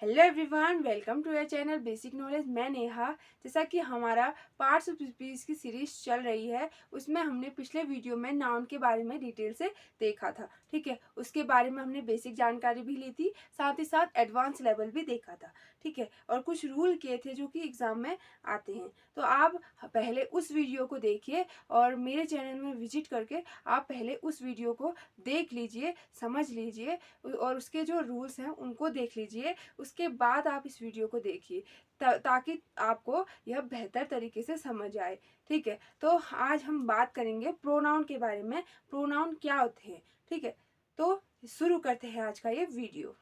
Hello everyone, welcome to your channel basic knowledge. मैं नेहा। जैसा कि हमारा पार्ट्स ऑफ स्पीच की सीरीज चल रही है, उसमें हमने पिछले वीडियो में नाउन के बारे में डिटेल से देखा था। ठीक है, उसके बारे में हमने बेसिक जानकारी भी ली थी, साथ ही साथ एडवांस लेवल भी देखा था। ठीक है, और कुछ रूल किए थे जो कि एग्जाम में आते हैं। तो आप पहले उस वीडियो को देखिए और मेरे चैनल में विजिट करके आप पहले उस वीडियो को देख लीजिए, समझ लीजिए और उसके जो रूल्स हैं उनको देख लीजिए। उसके बाद आप इस वीडियो को देखिए ताकि आपको यह बेहतर तरीके से समझ आए। ठीक है, तो आज हम बात करेंगे प्रोनाउन के बारे में। प्रोनाउन क्या होते हैं? ठीक है, तो शुरू करते हैं आज का ये वीडियो।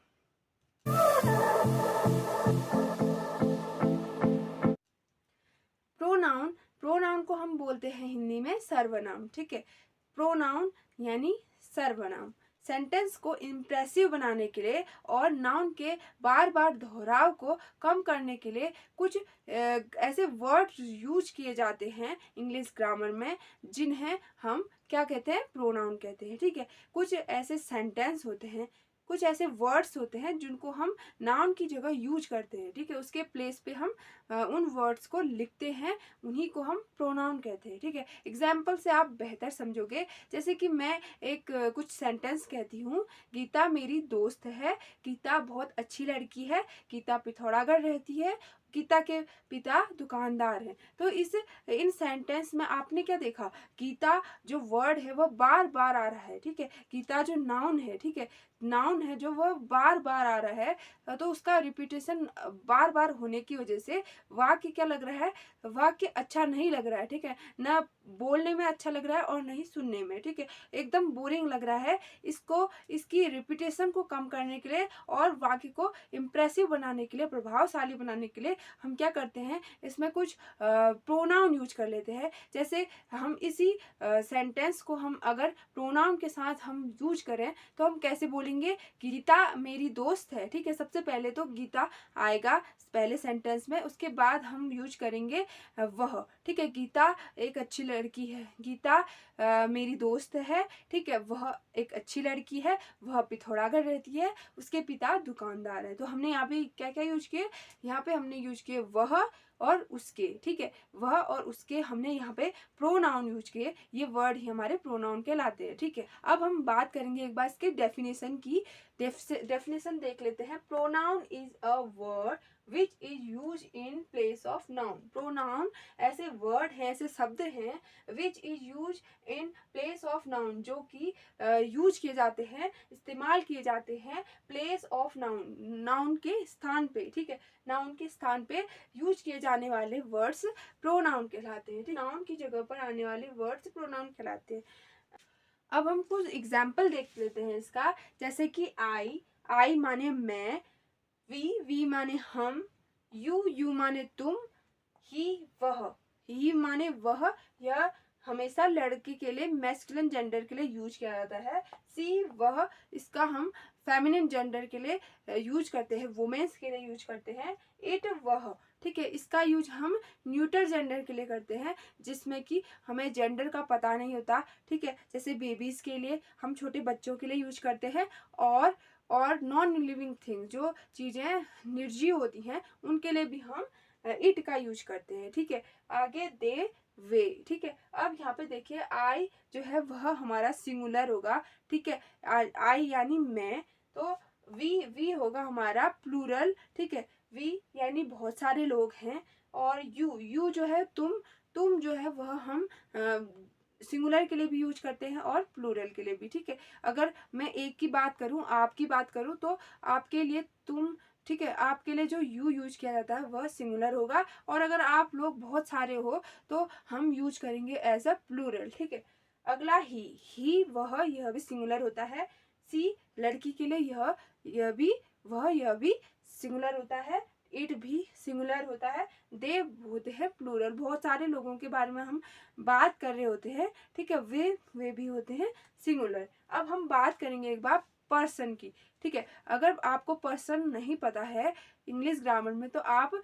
प्रोनाउन प्रोनाउन को हम बोलते हैं हिंदी में सर्वनाम। ठीक है, प्रोनाउन यानी सर्वनाम। सेंटेंस को इम्प्रेसिव बनाने के लिए और नाउन के बार बार दोहराव को कम करने के लिए कुछ ऐसे वर्ड्स यूज किए जाते हैं इंग्लिश ग्रामर में, जिन्हें हम क्या कहते हैं? प्रोनाउन कहते हैं। ठीक है, कुछ ऐसे सेंटेंस होते हैं, कुछ ऐसे वर्ड्स होते हैं जिनको हम नाउन की जगह यूज करते हैं। ठीक है, उसके प्लेस पे हम उन वर्ड्स को लिखते हैं, उन्हीं को हम प्रोनाउन कहते हैं। ठीक है, एग्जाम्पल से आप बेहतर समझोगे। जैसे कि मैं एक कुछ सेंटेंस कहती हूँ, गीता मेरी दोस्त है, गीता बहुत अच्छी लड़की है, गीता पिथौरागढ़ रहती है, गीता के पिता दुकानदार हैं। तो इन सेंटेंस में आपने क्या देखा? गीता जो वर्ड है वह बार बार आ रहा है। ठीक है, गीता जो नाउन है, ठीक है, नाउन है जो वह बार बार आ रहा है, तो उसका रिपीटेशन बार बार होने की वजह से वाक्य क्या लग रहा है? वाक्य अच्छा नहीं लग रहा है। ठीक है, ना बोलने में अच्छा लग रहा है और नहीं सुनने में। ठीक है, एकदम बोरिंग लग रहा है। इसकी रिपीटेशन को कम करने के लिए और वाक्य को इम्प्रेसिव बनाने के लिए, प्रभावशाली बनाने के लिए हम क्या करते हैं? इसमें कुछ प्रोनाउन यूज कर लेते हैं। जैसे हम इसी सेंटेंस को हम अगर प्रोनाउन के साथ हम यूज करें तो हम कैसे बोलेंगे? गीता मेरी दोस्त है। ठीक है, सबसे पहले तो गीता आएगा पहले सेंटेंस में, उसके बाद हम यूज करेंगे वह। ठीक है, गीता एक अच्छी लड़की है, गीता मेरी दोस्त है। ठीक है, वह एक अच्छी लड़की है, वह पिथौरागढ़ रहती है, उसके पिता दुकानदार है। तो हमने यहाँ पे क्या क्या यूज किए? यहाँ पे हमने यूज किए वह और उसके। ठीक है, वह और उसके हमने यहाँ पे प्रोनाउन यूज किए। ये वर्ड ही हमारे प्रोनाउन कहलाते हैं। ठीक है, अब हम बात करेंगे एक बार इसके डेफिनेशन की। डेफिनेशन देख लेते हैं। Pronoun is a word which is use in place of noun. Pronoun ऐसे वर्ड हैं, ऐसे शब्द हैं which is use in place of noun, जो कि यूज किए जाते हैं, इस्तेमाल किए जाते हैं प्लेस ऑफ नाउन, नाउन के स्थान पे। ठीक है, नाउन के स्थान पे यूज किए जाने वाले वर्ड्स प्रोनाउन कहलाते हैं। नाउन की जगह पर आने वाले वर्ड्स प्रोनाउन कहलाते हैं। अब हम कुछ एग्जाम्पल देख लेते हैं इसका। जैसे कि आई माने मैं, वी माने हम, यू माने तुम, ही माने वह। यह हमेशा लड़की के लिए, मैस्कुलिन जेंडर के लिए यूज किया जाता है। सी वह, इसका हम फेमिनिन जेंडर के लिए यूज करते हैं, वुमेन्स के लिए यूज करते हैं। इट वह, ठीक है, इसका यूज हम न्यूटर जेंडर के लिए करते हैं, जिसमें कि हमें जेंडर का पता नहीं होता। ठीक है, जैसे बेबीज के लिए, हम छोटे बच्चों के लिए यूज करते हैं। और नॉन लिविंग थिंग, जो चीजें निर्जीव होती हैं, उनके लिए भी हम इट का यूज करते हैं। ठीक है, आगे दे, वे। ठीक है, अब यहाँ पे देखिए आई जो है वह हमारा सिंगुलर होगा। ठीक है, आई यानी मैं, तो वी होगा हमारा प्लूरल। ठीक है, वी यानी बहुत सारे लोग हैं। और यू जो है तुम जो है वह हम सिंगुलर के लिए भी यूज करते हैं और प्लूरल के लिए भी। ठीक है, अगर मैं एक की बात करूं, आपकी बात करूं, तो आपके लिए तुम, ठीक है, आपके लिए जो यू यूज किया जाता है वह सिंगुलर होगा। और अगर आप लोग बहुत सारे हो तो हम यूज करेंगे एज अ प्लूरल। ठीक है, अगला ही वह, यह भी सिंगुलर होता है। सी लड़की के लिए यह भी सिंगुलर होता है। इट भी सिंगुलर होता है। दे होते हैं प्लूरल, बहुत सारे लोगों के बारे में हम बात कर रहे होते हैं। ठीक है, वे भी होते हैं सिंगुलर। अब हम बात करेंगे एक बार पर्सन की। ठीक है, अगर आपको पर्सन नहीं पता है इंग्लिश ग्रामर में, तो आप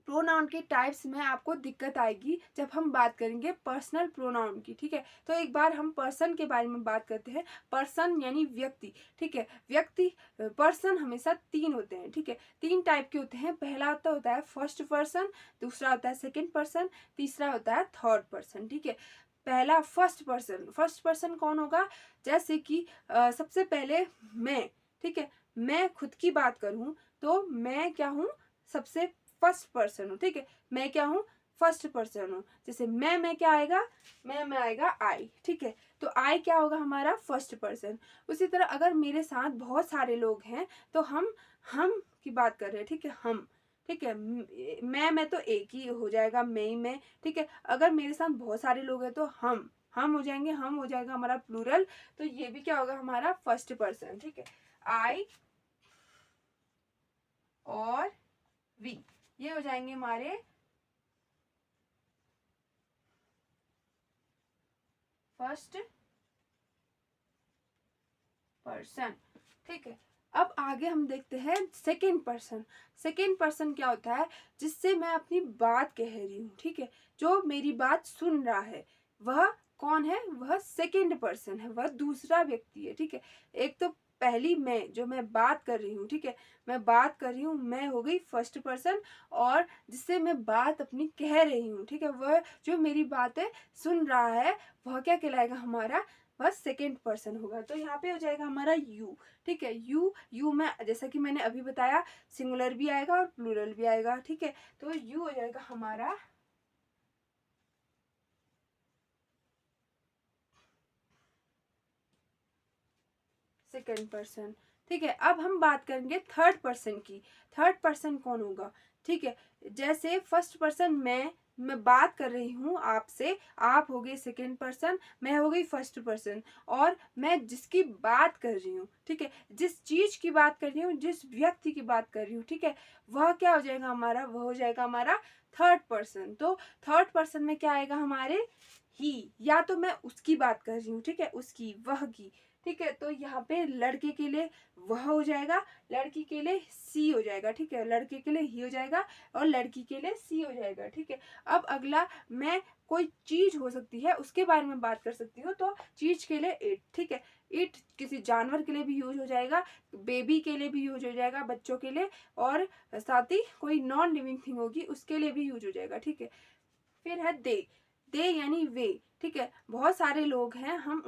प्रोनाउन के टाइप्स में आपको दिक्कत आएगी जब हम बात करेंगे पर्सनल प्रोनाउन की, ठीक है। तो एक बार हम पर्सन के बारे में बात करते हैं। पर्सन यानी व्यक्ति, ठीक है। व्यक्ति, पर्सन हमेशा 3 होते हैं, ठीक है। 3 टाइप के होते हैं। पहला होता है फर्स्ट पर्सन, दूसरा होता है सेकंड पर्सन, तीसरा होता है थर्ड पर्सन, ठीक है। पहला फर्स्ट पर्सन। फर्स्ट पर्सन कौन होगा? जैसे कि सबसे पहले मैं, ठीक है, मैं खुद की बात करूं तो मैं क्या हूं? सबसे फर्स्ट पर्सन हूँ, ठीक है। मैं क्या हूँ? फर्स्ट पर्सन हूँ। जैसे मैं क्या आएगा? मैं आएगा आई, ठीक है। तो आई क्या होगा हमारा? First person. उसी तरह अगर मेरे साथ बहुत सारे लोग हैं तो हम की बात कर रहे हैं, ठीक है, हम, ठीक है। मैं तो एक ही हो जाएगा, मैं, ठीक है। अगर मेरे साथ बहुत सारे लोग हैं तो हम हो जाएंगे, हम हो जाएगा हमारा प्लूरल। तो ये भी क्या होगा? हमारा फर्स्ट पर्सन, ठीक है। आई और वी, ये हो जाएंगे हमारे फर्स्ट पर्सन, ठीक है। अब आगे हम देखते हैं सेकेंड पर्सन। सेकेंड पर्सन क्या होता है? जिससे मैं अपनी बात कह रही हूँ, ठीक है। जो मेरी बात सुन रहा है वह कौन है? वह सेकेंड पर्सन है, वह दूसरा व्यक्ति है, ठीक है। एक तो पहली मैं, जो मैं बात कर रही हूँ, ठीक है, मैं बात कर रही हूँ, मैं हो गई फर्स्ट पर्सन। और जिससे मैं बात अपनी कह रही हूँ, ठीक है, वह जो मेरी बातें सुन रहा है वह क्या कहलाएगा? हमारा वह सेकेंड पर्सन होगा। तो यहाँ पे हो जाएगा हमारा यू, ठीक है। यू में जैसा कि मैंने अभी बताया सिंगुलर भी आएगा और प्लूरल भी आएगा, ठीक है। तो यू हो जाएगा हमारा सेकेंड पर्सन, ठीक है। अब हम बात करेंगे थर्ड पर्सन की। थर्ड पर्सन कौन होगा? ठीक है, जैसे फर्स्ट पर्सन मैं बात कर रही हूँ आपसे, आप हो गए सेकेंड पर्सन, मैं हो गई फर्स्ट पर्सन। और मैं जिसकी बात कर रही हूँ, ठीक है, जिस चीज की बात कर रही हूँ, जिस व्यक्ति की बात कर रही हूँ, ठीक है, वह क्या हो जाएगा हमारा? वह हो जाएगा हमारा थर्ड पर्सन। तो थर्ड पर्सन में क्या आएगा हमारे? ही, या तो मैं उसकी बात कर रही हूँ, ठीक है, उसकी, वह की, ठीक है। तो यहाँ पे लड़के के लिए वह हो जाएगा, लड़की के लिए सी हो जाएगा, ठीक है। लड़के के लिए ही हो जाएगा और लड़की के लिए सी हो जाएगा, ठीक है। अब अगला, मैं कोई चीज हो सकती है उसके बारे में बात कर सकती हूँ, तो चीज के लिए इट, ठीक है। इट किसी जानवर के लिए भी यूज हो जाएगा, बेबी के लिए भी यूज हो जाएगा, बच्चों के लिए, और साथ ही कोई नॉन लिविंग थिंग होगी उसके लिए भी यूज हो जाएगा, ठीक है। फिर है दे यानी वे, ठीक है। बहुत सारे लोग हैं, हम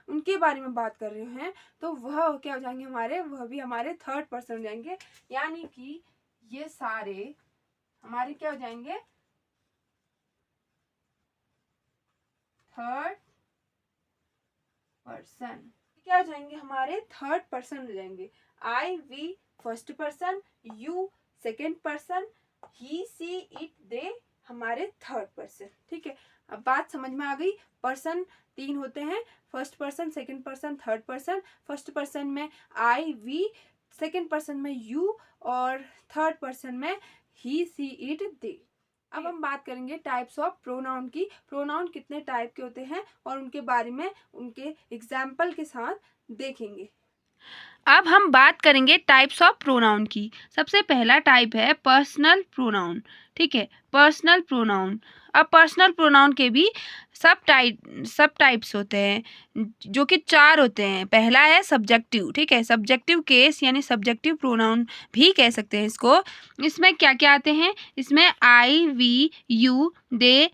उनके बारे में बात कर रहे हैं, तो वह क्या हो जाएंगे हमारे? वह भी हमारे थर्ड पर्सन हो जाएंगे। यानी कि ये सारे हमारे क्या हो जाएंगे? Third person. क्या हो जाएंगे हमारे? थर्ड पर्सन हो जाएंगे। I we first person, you second person, he she it they हमारे थर्ड पर्सन, ठीक है। अब बात समझ में आ गई। पर्सन 3 होते हैं, first person, second person, third person. First person में आई वी, सेकेंड पर्सन में यू, और थर्ड पर्सन में ही सी इट दे। अब हम बात करेंगे टाइप्स ऑफ प्रोनाउन की। प्रोनाउन कितने टाइप के होते हैं और उनके बारे में उनके एग्जाम्पल के साथ देखेंगे। अब हम बात करेंगे टाइप्स ऑफ प्रोनाउन की। सबसे पहला टाइप है पर्सनल प्रोनाउन, ठीक है, पर्सनल प्रोनाउन। अब पर्सनल प्रोनाउन के भी सब टाइप्स होते हैं, जो कि 4 होते हैं। पहला है सब्जेक्टिव, ठीक है, सब्जेक्टिव केस यानी सब्जेक्टिव प्रोनाउन भी कह सकते हैं इसको। इसमें क्या क्या आते हैं? इसमें I we you they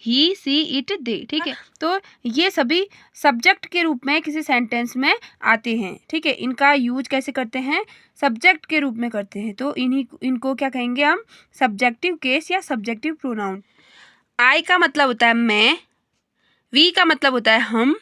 he she it they, ठीक है। तो ये सभी सब्जेक्ट के रूप में किसी सेंटेंस में आते हैं, ठीक है। इनका यूज कैसे करते हैं? सब्जेक्ट के रूप में करते हैं। तो इनको क्या कहेंगे हम? सब्जेक्टिव केस या सब्जेक्टिव प्रोनाउन। आई का मतलब होता है मैं, वी का मतलब होता है हम,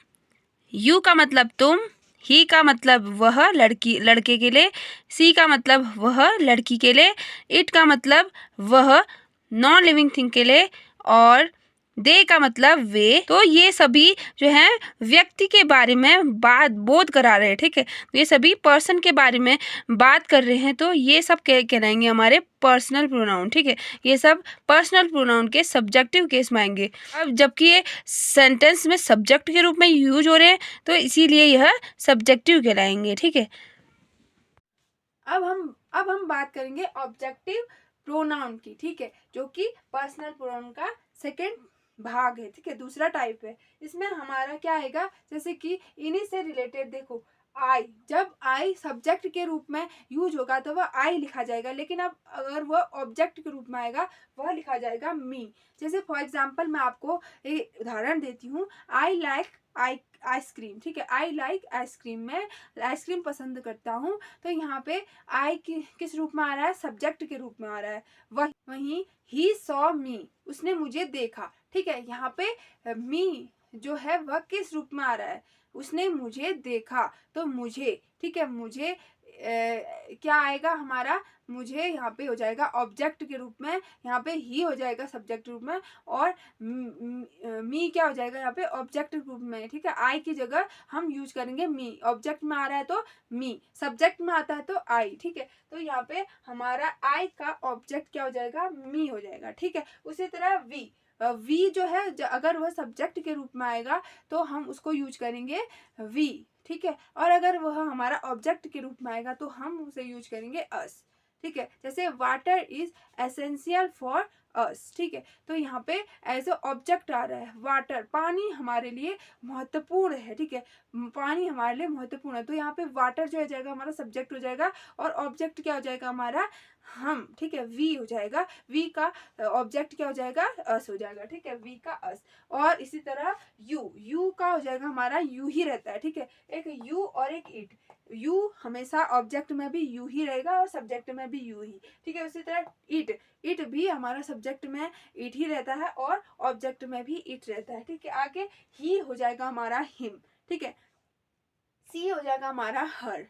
यू का मतलब तुम, ही का मतलब वह लड़के के लिए, सी का मतलब वह लड़की के लिए, इट का मतलब वह नॉन लिविंग थिंग के लिए, और दे का मतलब वे। तो ये सभी जो है व्यक्ति के बारे में बोध करा रहे हैं, ठीक है। ये सभी पर्सन के बारे में बात कर रहे हैं, तो ये सब कहलाएंगे हमारे पर्सनल प्रोनाउन, ठीक है। ये सब पर्सनल प्रोनाउन के सब्जेक्टिव केस में आएंगे। अब जबकि ये सेंटेंस में सब्जेक्ट के रूप में यूज हो रहे हैं, तो इसीलिए यह सब्जेक्टिव कहलाएंगे, ठीक है। अब हम बात करेंगे ऑब्जेक्टिव प्रोनाउन की, ठीक है, जो कि पर्सनल प्रोनाउन का सेकेंड भाग है, ठीक है, दूसरा टाइप है। इसमें हमारा क्या आएगा, जैसे कि इन्हीं से रिलेटेड देखो, आई, जब आई सब्जेक्ट के रूप में यूज होगा तो वह आई लिखा जाएगा, लेकिन अब अगर वह ऑब्जेक्ट के रूप में आएगा वह लिखा जाएगा मी। जैसे फॉर एग्जांपल मैं आपको एक उदाहरण देती हूँ, आई लाइक आइसक्रीम, ठीक है, आई लाइक आइसक्रीम, मैं आइसक्रीम पसंद करता हूँ। तो यहाँ पे आई किस रूप में आ रहा है, सब्जेक्ट के रूप में आ रहा है। वहीं ही सॉ मी, उसने मुझे देखा, ठीक है, यहाँ पे मी जो है वह किस रूप में आ रहा है, उसने मुझे देखा, तो मुझे, ठीक है, मुझे क्या आएगा हमारा, मुझे यहाँ पे हो जाएगा ऑब्जेक्ट के रूप में, यहाँ पे ही हो जाएगा सब्जेक्ट रूप में, और मी क्या हो जाएगा यहाँ पे ऑब्जेक्ट रूप में, ठीक है, आई की जगह हम यूज करेंगे मी। ऑब्जेक्ट में आ रहा है तो मी, सब्जेक्ट में आता है तो आई, ठीक है, तो यहाँ पे हमारा आई का ऑब्जेक्ट क्या हो जाएगा, मी हो जाएगा, ठीक है। उसी तरह वी जो है अगर वह सब्जेक्ट के रूप में आएगा तो हम उसको यूज करेंगे वी, ठीक है, और अगर वह हमारा ऑब्जेक्ट के रूप में आएगा तो हम उसे यूज करेंगे अस, ठीक है। जैसे water is essential for us, ठीक है, तो यहाँ पे एज अ ऑब्जेक्ट आ रहा है वाटर, पानी हमारे लिए महत्वपूर्ण है, ठीक है, पानी हमारे लिए महत्वपूर्ण है, तो यहाँ पे वाटर जो हो जाएगा हमारा सब्जेक्ट हो जाएगा, और ऑब्जेक्ट क्या हो जाएगा हमारा हम, ठीक है, वी हो जाएगा, वी का ऑब्जेक्ट क्या हो जाएगा, अस हो जाएगा, ठीक है, वी का अस। और इसी तरह यू का हो जाएगा हमारा यू ही रहता है, ठीक है, एक यू और एक इट, यू हमेशा ऑब्जेक्ट में भी यू ही रहेगा और सब्जेक्ट में भी यू ही, ठीक है। उसी तरह इट भी हमारा सब्जेक्ट में इट ही रहता है और ऑब्जेक्ट में भी इट रहता है, ठीक है। आगे ही हो जाएगा हमारा हिम, ठीक है, सी हो जाएगा हमारा हर,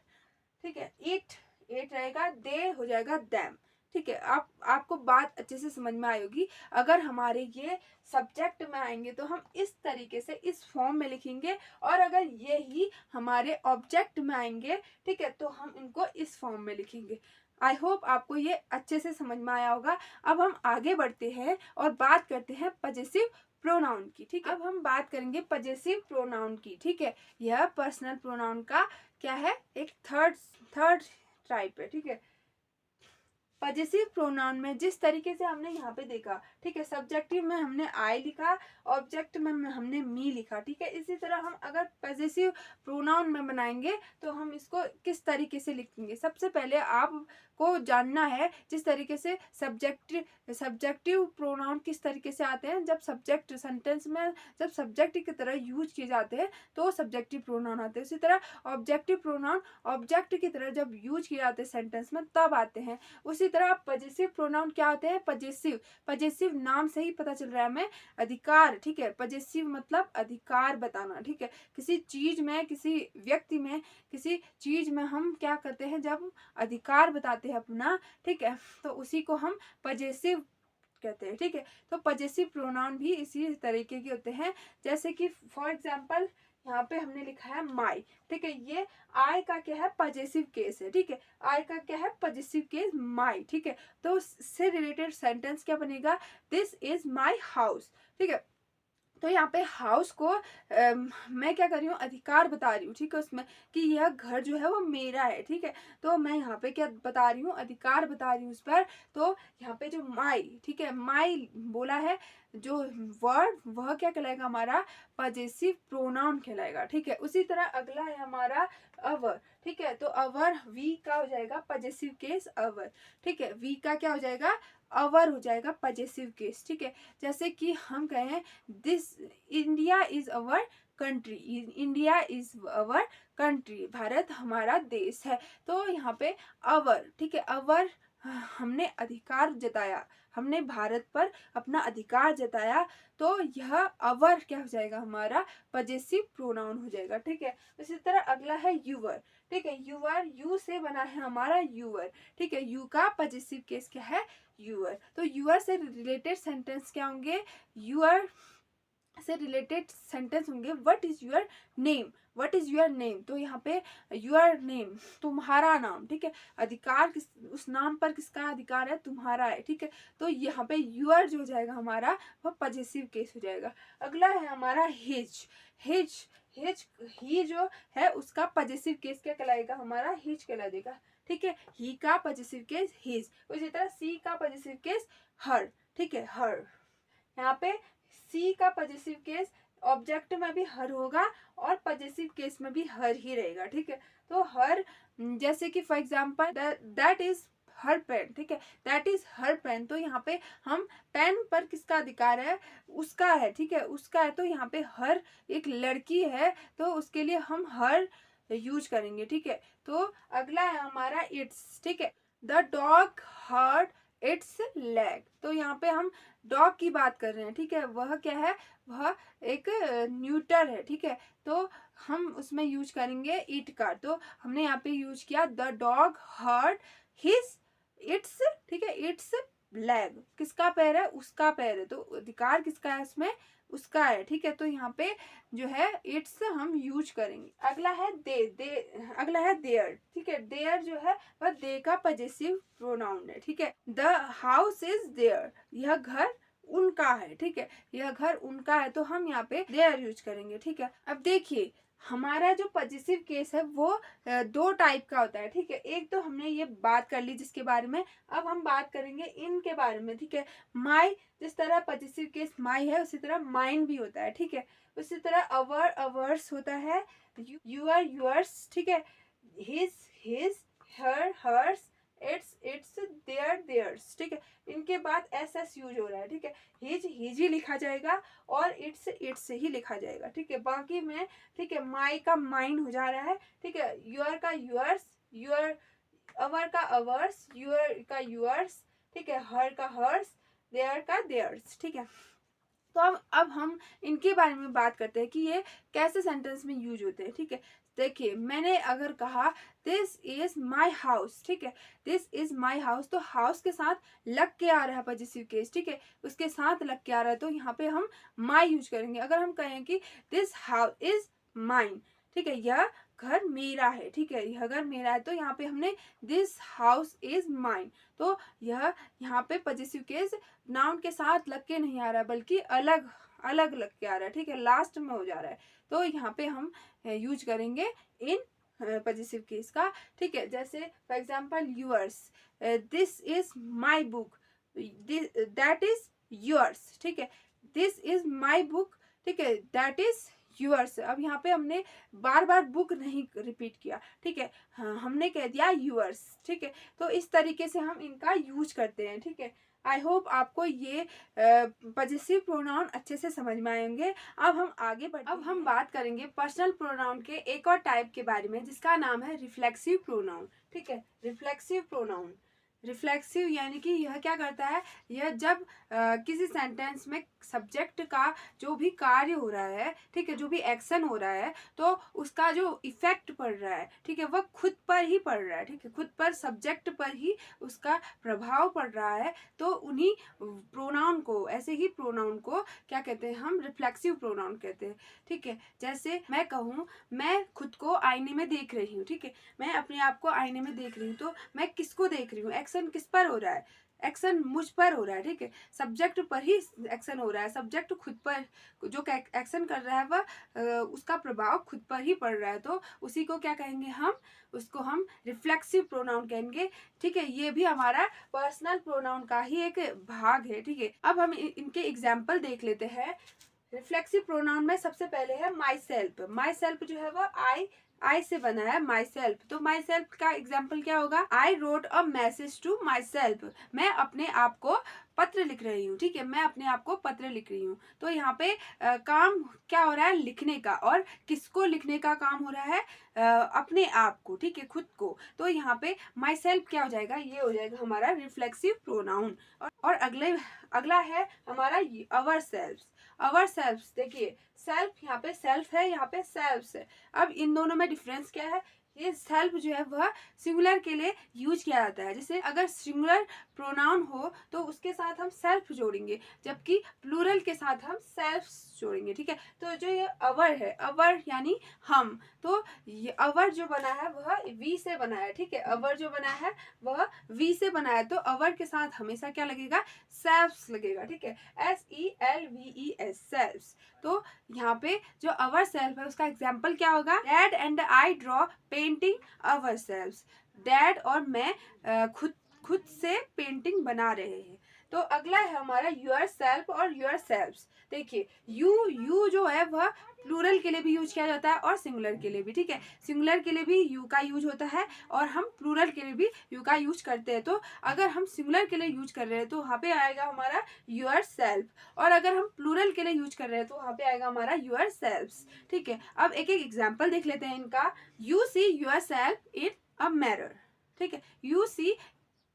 ठीक है, इट रहेगा, दे हो जाएगा दैम, ठीक है। आपको बात अच्छे से समझ में आई होगी। अगर हमारे ये सब्जेक्ट में आएंगे तो हम इस तरीके से इस फॉर्म में लिखेंगे, और अगर ये ही हमारे ऑब्जेक्ट में आएंगे, ठीक है, तो हम इनको इस फॉर्म में लिखेंगे। आई होप आपको ये अच्छे से समझ में आया होगा। अब हम आगे बढ़ते हैं और बात करते हैं पजेसिव प्रोनाउन की, ठीक है। अब हम बात करेंगे पजेसिव प्रोनाउन की, ठीक है। यह पर्सनल प्रोनाउन का क्या है, एक थर्ड टाइप है, ठीक है। पजेसिव प्रोनाउन में जिस तरीके से हमने यहाँ पे देखा, ठीक है, सब्जेक्टिव में हमने आई लिखा, ऑब्जेक्ट में हमने मी लिखा, ठीक है, इसी तरह हम अगर पजेसिव प्रोनाउन में बनाएंगे तो हम इसको किस तरीके से लिखेंगे। सबसे पहले आपको जानना है जिस तरीके से सब्जेक्टिव प्रोनाउन किस तरीके से आते हैं, जब सब्जेक्ट सेंटेंस में जब सब्जेक्ट की तरह यूज किए जाते हैं तो सब्जेक्टिव प्रोनाउन आते हैं। उसी तरह ऑब्जेक्टिव प्रोनाउन ऑब्जेक्ट की तरह जब यूज किए जाते हैं सेंटेंस में तब आते हैं। उसी तरह पजेसिव प्रोनाउन क्या होते हैं, पजेसिव नाम से ही पता चल रहा है हमें, अधिकार, ठीक है, पजेसिव मतलब अधिकार बताना, ठीक है, किसी चीज में, किसी व्यक्ति में, किसी चीज में हम क्या करते हैं जब अधिकार बताते हैं अपना, ठीक है, तो उसी को हम पजेसिव कहते हैं, ठीक है। तो पजेसिव प्रोनाउन भी इसी तरीके के होते हैं, जैसे कि फॉर एग्जांपल यहाँ पे हमने लिखा है माई, ठीक है, ये आई का क्या है, पजेसिव केस है, ठीक है, आई का क्या है, पजेसिव केस माई, ठीक है। तो इससे रिलेटेड सेंटेंस क्या बनेगा, दिस इज माई हाउस, ठीक है। तो यहाँ पे हाउस को मैं क्या कर रही हूँ, अधिकार बता रही हूँ, ठीक है, उसमें कि यह घर जो है वो मेरा है, ठीक है, तो मैं यहाँ पे क्या बता रही हूँ, अधिकार बता रही हूँ उस पर। तो यहाँ पे जो माई, ठीक है, माई बोला है जो वर्ड, वह क्या कहलाएगा हमारा पजेसिव प्रोनाउन कहलाएगा, ठीक है। उसी तरह अगला है हमारा अवर, ठीक है, तो अवर वी का हो जाएगा पजेसिव केस अवर, ठीक है, वी का क्या हो जाएगा, अवर हो जाएगा पजेसिव केस, ठीक है। जैसे कि हम कहें this India is our country, India is our country, Bharat हमारा देश है। तो यहाँ पे अवर, ठीक है, अवर हमने अधिकार जताया, हमने भारत पर अपना अधिकार जताया, तो यह अवर क्या हो जाएगा हमारा पजेसिव प्रोनाउन हो जाएगा, ठीक है। इसी तरह अगला है यूवर, ठीक है, यूवर यू से बना है हमारा यूवर, ठीक है, यू का पजेसिव केस क्या है, यूअर। तो यूअर से रिलेटेड सेंटेंस क्या होंगे, यूअर से रिलेटेड सेंटेंस होंगे what is your name, what is your name, तो यहाँ पे योर नेम तुम्हारा नाम, ठीक है, अधिकार किस, उस नाम पर किसका अधिकार है, तुम्हारा है, ठीक है। तो यहाँ पे योर जो हो जाएगा हमारा वह पजेसिव केस हो जाएगा। अगला है हमारा हिज, हिज ही जो है उसका पजेसिव केस क्या कहलाएगा हमारा, हिज कहला देगा, ठीक है। ही का पॉजिटिव केस हिज, उसी तरह सी का पॉजिटिव केस हर, ठीक है, हर। यहाँ पे सी का पॉजिटिव केस ऑब्जेक्ट में भी हर होगा और पॉजिटिव केस में भी हर ही रहेगा, ठीक है। तो हर, जैसे कि for example that is her pen, ठीक है, दैट इज हर पेन, तो यहाँ पे हम पेन पर किसका अधिकार है, उसका है, ठीक है, उसका है। तो यहाँ पे हर एक लड़की है तो उसके लिए हम हर यूज करेंगे, ठीक है। तो अगला है हमारा इट्स, ठीक है। The dog hurt its leg, तो यहाँ पे हम डॉग की बात कर रहे हैं, ठीक है। वह क्या है, वह एक न्यूटर है, ठीक है। तो हम उसमें यूज करेंगे इट का, तो हमने यहाँ पे यूज किया the dog hurt his its, ठीक है, इट्स लेग, किसका पैर है, उसका पैर है, तो अधिकार किसका है उसमें, उसका है, ठीक है। तो यहाँ पे जो है इट्स हम यूज करेंगे। अगला है दे अगला है देयर, ठीक है। देयर जो है वह दे का पॉजिटिव प्रोनाउन है, ठीक है। द हाउस इज देयर, यह घर उनका है, ठीक है, यह घर उनका है, तो हम यहाँ पे देयर यूज करेंगे, ठीक है। अब देखिए हमारा जो पॉजिटिव केस है वो दो टाइप का होता है, ठीक है। एक तो हमने ये बात कर ली जिसके बारे में, अब हम बात करेंगे इनके बारे में, ठीक है। माई, जिस तरह पॉजिटिव केस माई है उसी तरह माइन भी होता है, ठीक है। उसी तरह अवर अवर्स होता है, यूर यूर्स, ठीक है, his her hers, its their theirs, ठीक है। इनके बाद एस एस यूज हो रहा है, ठीक है। हिज ही लिखा जाएगा और इट्स ही लिखा जाएगा, ठीक है। बाकी में, ठीक है, माई का माइन हो जा रहा है, ठीक है। यूर का यूर्स, यूर, अवर का अवर्स, यूर का यूर्स, ठीक है, हर का हर्स, देयर का देयर्स, ठीक है। तो अब हम इनके बारे में बात करते हैं कि ये कैसे सेंटेंस में यूज होते हैं, ठीक है। देखिए मैंने अगर कहा दिस इज माई हाउस, ठीक है, दिस इज माई हाउस, तो हाउस के साथ लग के आ रहा है पॉजिटिव केस, ठीक है, उसके साथ लग के आ रहा है, तो यहाँ पे हम माई यूज करेंगे। अगर हम कहें कि दिस हाउस इज माइन, ठीक है, यह घर मेरा है, ठीक है, यह घर मेरा है, तो यहाँ पे हमने दिस हाउस इज माइन, तो यह यहाँ पे पॉजिटिव केस नाउन के साथ लग के नहीं आ रहा है बल्कि अलग अलग लग के आ रहा है, ठीक है, लास्ट में हो जा रहा है। तो यहाँ पे हम यूज करेंगे इन पॉजिटिव केस का, ठीक है। जैसे for example yours, this is my book, that is yours, ठीक है, दिस इज माय बुक, ठीक है, दैट इज यूअर्स। अब यहाँ पे हमने बार बार बुक नहीं रिपीट किया, ठीक है, हाँ, हमने कह दिया यूअर्स, ठीक है। तो इस तरीके से हम इनका यूज करते हैं, ठीक है। आई होप आपको ये पॉजिटिव प्रोनाउन अच्छे से समझ में आएंगे। अब हम आगे बढ़ते हैं। अब हम बात करेंगे पर्सनल प्रोनाउन के एक और टाइप के बारे में जिसका नाम है रिफ्लेक्सिव प्रोनाउन, ठीक है। रिफ्लेक्सिव प्रोनाउन, रिफ्लेक्सिव यानी कि यह क्या करता है, यह जब किसी सेंटेंस में सब्जेक्ट का जो भी कार्य हो रहा है, ठीक है, जो भी एक्शन हो रहा है, तो उसका जो इफेक्ट पड़ रहा है, ठीक है, वह खुद पर ही पड़ रहा है, ठीक है, खुद पर, सब्जेक्ट पर ही उसका प्रभाव पड़ रहा है, तो उन्हीं प्रोनाउन को, ऐसे ही प्रोनाउन को क्या कहते हैं, हम रिफ्लेक्सिव प्रोनाउन कहते हैं, ठीक है। जैसे मैं कहूँ मैं खुद को आईने में देख रही हूँ, ठीक है, मैं अपने आप को आईने में देख रही हूँ, तो मैं किसको देख रही हूँ, एक्शन किस पर हो रहा है, एक्शन मुझ पर हो रहा है, ठीक है, सब्जेक्ट पर ही एक्शन हो रहा है, सब्जेक्ट खुद पर जो एक्शन कर रहा है वह उसका प्रभाव खुद पर ही पड़ रहा है, तो उसी को क्या कहेंगे हम, उसको हम रिफ्लेक्सिव प्रोनाउन कहेंगे, ठीक है। ये भी हमारा पर्सनल प्रोनाउन का ही एक भाग है, ठीक है। अब हम इनके एग्जाम्पल देख लेते हैं। रिफ्लेक्सिव प्रोनाउन में सबसे पहले है माई सेल्फ। माई सेल्फ जो है वह आई से बना है, माई सेल्फ, तो माई सेल्फ का एग्जाम्पल क्या होगा, I wrote a message to myself, मैं अपने आप को पत्र लिख रही हूँ, ठीक है, मैं अपने आप को पत्र लिख रही हूँ। तो यहाँ पे काम क्या हो रहा है, लिखने का, और किसको लिखने का काम हो रहा है, अपने आप को, ठीक है, खुद को, तो यहाँ पे माई सेल्फ क्या हो जाएगा, ये हो जाएगा हमारा रिफ्लेक्सिव प्रोनाउन। और अगला है हमारा अवर सेल्फ। अवर सेल्फ, देखिए सेल्फ यहाँ पे सेल्फ है, यहाँ पे सेल्फ है। अब इन दोनों में डिफरेंस क्या है, ये सेल्फ जो है वह सिंगुलर के लिए यूज किया जाता है, जैसे अगर सिंगुलर प्रोनाउन हो तो उसके साथ हम सेल्फ जोड़ेंगे, जबकि प्लूरल के साथ हम सेल्फ जोड़ेंगे, ठीक है। तो जो ये अवर है, अवर यानी हम, तो ये अवर जो बना है वह वी से बना है, ठीक है, अवर जो बना है वह वी से बना है, तो अवर के साथ हमेशा क्या लगेगा, सेल्फ्स लगेगा, ठीक है, SELVES, सेल्फ्स। तो यहाँ पे जो अवर सेल्फ है उसका एग्जाम्पल क्या होगा, dad and I draw painting our selves. Dad और मैं खुद से पेंटिंग बना रहे हैं। तो अगला है हमारा योर सेल्फ और योर सेल्फ्स। देखिए यू जो है वह प्लूरल के लिए भी यूज किया जाता है और सिंगुलर के लिए भी, ठीक है। सिंगुलर के लिए भी यू का यूज होता है और हम प्लूरल के लिए भी यू का यूज करते हैं। तो अगर हम सिंगुलर के लिए यूज कर रहे हैं तो वहाँ पे आएगा हमारा योर सेल्फ, और अगर हम प्लूरल के लिए यूज कर रहे हैं तो वहाँ पे आएगा हमारा योर सेल्फ्स, ठीक है। अब एक एक एग्जाम्पल देख लेते हैं इनका। You see your self in a mirror, ठीक है। You see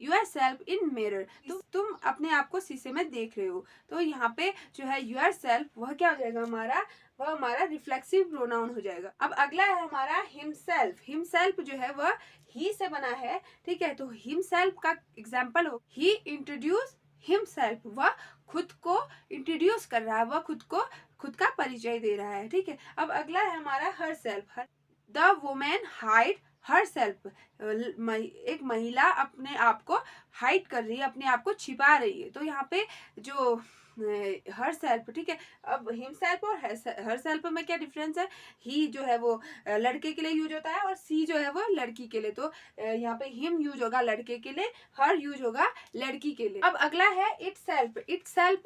your self in mirror, तो तुम अपने आप को शीशे में देख रहे हो। तो यहाँ पे जो है योर सेल्फ वह क्या हो जाएगा हमारा, वह हमारा रिफ्लेक्सिव प्रोनाउन हो जाएगा। अब अगला है हमारा हिमसेल्फ। हिमसेल्फ जो है वह ही से बना है, ठीक है। तो हिमसेल्फ का एग्जाम्पल हो ही इंट्रोड्यूस हिमसेल्फ, वह खुद को इंट्रोड्यूस कर रहा है, वह खुद का परिचय दे रहा है, ठीक है। अब अगला है हमारा her self. The women hide her self, एक महिला अपने आप को हाइड कर रही है, अपने आप को छिपा रही है। तो यहाँ पे जो हर सेल्फ, ठीक है। अब हिम सेल्फ और हर सेल्फ में क्या डिफरेंस है, ही जो है वो लड़के के लिए यूज होता है और सी जो है वो लड़की के लिए। तो यहाँ पे हिम यूज होगा लड़के के लिए, हर यूज होगा लड़की के लिए। अब अगला है इट सेल्फ। इट सेल्फ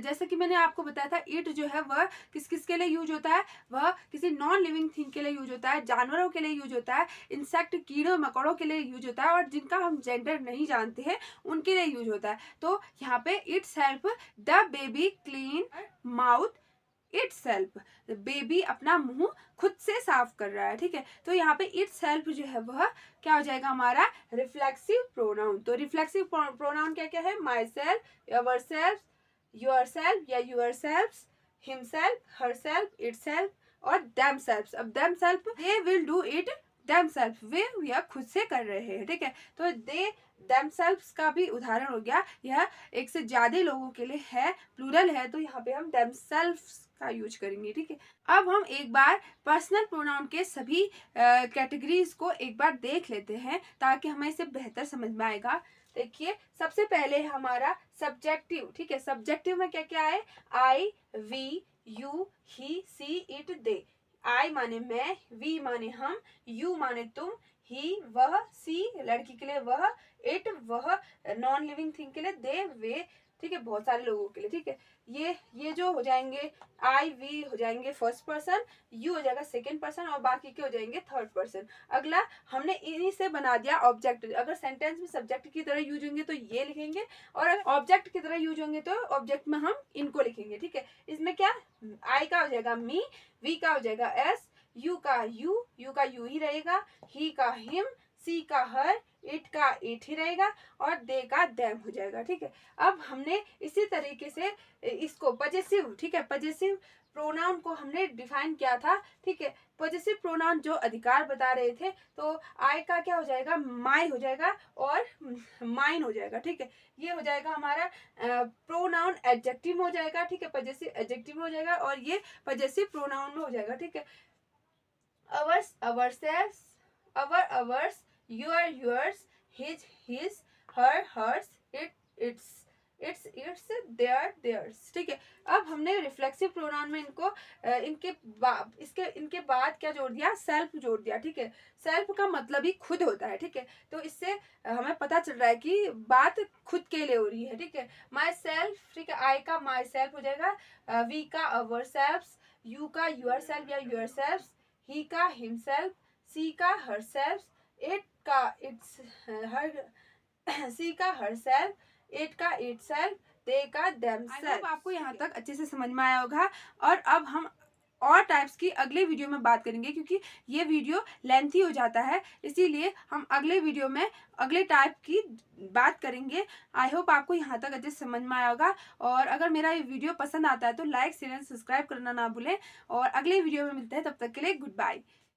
जैसे कि मैंने आपको बताया था, इट जो है वह किस किस के लिए यूज होता है, वह किसी नॉन लिविंग थिंग के लिए यूज होता है, जानवरों के लिए यूज होता है, इंसेक्ट कीड़ों मकोड़ों के लिए यूज होता है, और जिनका हम जेंडर नहीं जानते हैं उनके लिए यूज होता है। तो यहाँ पे it self the baby clean mouth it self, baby अपना मुंह खुद से साफ कर रहा है, ठीक है। तो यहाँ पे इट सेल्फ जो है वह क्या हो जाएगा हमारा रिफ्लेक्सिव प्रोनाउन। तो रिफ्लेक्सिव प्रोनाउन क्या क्या है, myself, yourself, yourself या yourself, himself, herself, itself और देमसेल्फ। अब themself they will do it themself, वे यह खुद से कर रहे हैं, ठीक है। तो दे देमसेल्फ्स का भी उदाहरण हो गया, यह एक से ज्यादा लोगों के लिए है, प्लूरल है, तो यहाँ पे हम देमसेल्फ्स का यूज करेंगे, ठीक है। अब हम एक बार पर्सनल प्रोनाउन के सभी कैटेगरीज को एक बार देख लेते हैं ताकि हमें इसे बेहतर समझ में आएगा। देखिए सबसे पहले हमारा सब्जेक्टिव, ठीक है। सब्जेक्टिव में क्या क्या है, I, we, you, he, she, it, they. I माने मैं, वी माने हम, यू माने तुम, ही वह, सी लड़की के लिए वह, इट वह नॉन लिविंग थिंग के लिए, दे वे, ठीक है, बहुत सारे लोगों के लिए, ठीक है। ये जो हो जाएंगे आई वी हो जाएंगे फर्स्ट पर्सन, यू हो जाएगा सेकंड पर्सन और बाकी के हो जाएंगे थर्ड पर्सन। अगला हमने इन्हीं से बना दिया ऑब्जेक्ट। अगर सेंटेंस में सब्जेक्ट की तरह यूज होंगे तो ये लिखेंगे, और अगर ऑब्जेक्ट की तरह यूज होंगे तो ऑब्जेक्ट में हम इनको लिखेंगे, ठीक है। इसमें क्या, आई का हो जाएगा मी, वी का हो जाएगा एस, यू का यू ही रहेगा, ही का हिम, सी का हर, इट का इट ही रहेगा और दे का देम हो जाएगा, ठीक है। अब हमने इसी तरीके से इसको पजेसिव, ठीक है, पजेसिव प्रोनाउन को हमने डिफाइन किया था, ठीक है। पजेसिव प्रोनाउन जो अधिकार बता रहे थे, तो आई का क्या हो जाएगा, माई हो जाएगा और माइन हो जाएगा, ठीक है। ये हो जाएगा हमारा प्रोनाउन एडजेक्टिव में हो जाएगा, ठीक है, पजेसिव एडजेक्टिव में हो जाएगा और ये पजेसिव प्रोनाउन में हो जाएगा, ठीक है। Ours, ourselves, ours, yours, his, her, hers, its, theirs, ठीक है। अब हमने रिफ्लेक्सिव प्रोनाउन में इनके बाद क्या जोड़ दिया, सेल्फ जोड़ दिया, ठीक है। सेल्फ का मतलब ही खुद होता है, ठीक है। तो इससे हमें पता चल रहा है कि बात खुद के लिए हो रही है, ठीक है। माई सेल्फ, ठीक है, आई का माई सेल्फ हो जाएगा, वी का अवर सेल्फ, यू का यूर सेल्फ या यूर सेल्फ, ही का हिमसेल्फ, सी का हर सेल्फ, इट का इट्स हर, सी का हर सेल्फ, इट का इट सेल्फ, दे का देम सेल्फ। आपको यहाँ तक अच्छे से समझ में आया होगा। और अब हम और टाइप्स की अगले वीडियो में बात करेंगे, क्योंकि ये वीडियो लेंथी हो जाता है, इसीलिए हम अगले वीडियो में अगले टाइप की बात करेंगे। आई होप आपको यहाँ तक अच्छे से समझ में आया होगा। और अगर मेरा ये वीडियो पसंद आता है तो लाइक शेयर एंड सब्सक्राइब करना ना भूलें। और अगले वीडियो में मिलते हैं, तब तक के लिए गुड बाय।